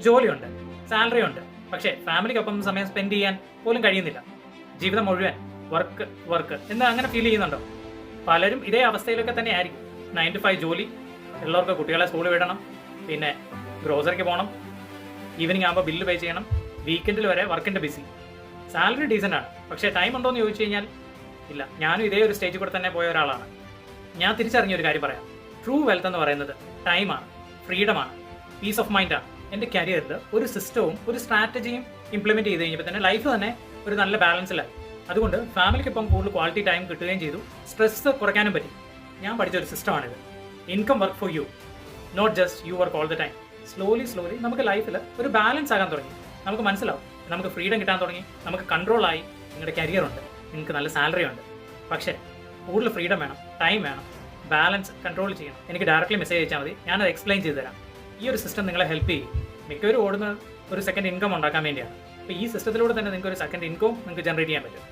ജോലിയുണ്ട്, സാലറി ഉണ്ട്, പക്ഷേ ഫാമിലിക്കൊപ്പം സമയം സ്പെൻഡ് ചെയ്യാൻ പോലും കഴിയുന്നില്ല. ജീവിതം മുഴുവൻ വർക്ക് വർക്ക് എന്ന് അങ്ങനെ ഫീൽ ചെയ്യുന്നുണ്ടോ? പലരും ഇതേ അവസ്ഥയിലൊക്കെ തന്നെ ആയിരിക്കും. 9 to 5 ജോലി, ഉള്ളവർക്ക് കുട്ടികളെ സ്കൂളിൽ വിടണം, പിന്നെ ഗ്രോസറിക്ക് പോകണം, ഈവനിങ് ആകുമ്പോൾ ബില്ല് പേ ചെയ്യണം, വീക്കെൻഡിൽ വരെ വർക്കിൻ്റെ ബിസി. സാലറി ഡീസൻ്റ് ആണ്, പക്ഷേ ടൈം ഉണ്ടോ എന്ന് ചോദിച്ചു കഴിഞ്ഞാൽ ഇല്ല. ഞാനും ഇതേ ഒരു സ്റ്റേജിൽ കൂടെ തന്നെ പോയ ഒരാളാണ്. ഞാൻ തിരിച്ചറിഞ്ഞ ഒരു കാര്യം പറയാം. ട്രൂ വെൽത്ത് എന്ന് പറയുന്നത് ടൈമാണ്, ഫ്രീഡമാണ്, പീസ് ഓഫ് മൈൻഡാണ്. എൻ്റെ കരിയറിൽ ഒരു സിസ്റ്റവും ഒരു സ്ട്രാറ്റജിയും ഇംപ്ലിമെൻറ്റ് ചെയ്ത് കഴിഞ്ഞപ്പോൾ തന്നെ ലൈഫ് തന്നെ ഒരു നല്ല ബാലൻസിലായി. അതുകൊണ്ട് ഫാമിലിക്കൊപ്പം കൂടുതൽ ക്വാളിറ്റി ടൈം കിട്ടുകയും ചെയ്തു, സ്ട്രെസ് കുറയ്ക്കാനും പറ്റി. ഞാൻ പഠിച്ച ഒരു സിസ്റ്റമാണിത്. Income work for you, not just you work all the time. Slowly നമുക്ക് ലൈഫിൽ ഒരു ബാലൻസ് ആകാൻ തുടങ്ങി. നമുക്ക് മനസ്സിലാവും, നമുക്ക് ഫ്രീഡം കിട്ടാൻ തുടങ്ങി, നമുക്ക് കൺട്രോളായി. നിങ്ങളുടെ കരിയറുണ്ട്, നിങ്ങൾക്ക് നല്ല സാലറി ഉണ്ട്, പക്ഷേ കൂടുതൽ ഫ്രീഡം വേണം, ടൈം വേണം, ബാലൻസ് കൺട്രോൾ ചെയ്യണം. എനിക്ക് ഡയറക്റ്റ്ലി മെസ്സേജ് അയച്ചാൽ മതി, ഞാനത് എക്സ്പ്ലെയിൻ ചെയ്തു തരാം. ഈ ഒരു സിസ്റ്റം നിങ്ങളെ ഹെൽപ്പ് ചെയ്യും. മിക്കവരും ഓടുന്ന ഒരു സെക്കൻഡ് ഇൻകം ഉണ്ടാക്കാൻ വേണ്ടിയാണ്. അപ്പോൾ ഈ സിസ്റ്റത്തിലൂടെ തന്നെ നിങ്ങൾക്ക് ഒരു സെക്കൻഡ് ഇൻകം നിങ്ങൾക്ക് ജനറേറ്റ് ചെയ്യാൻ പറ്റും.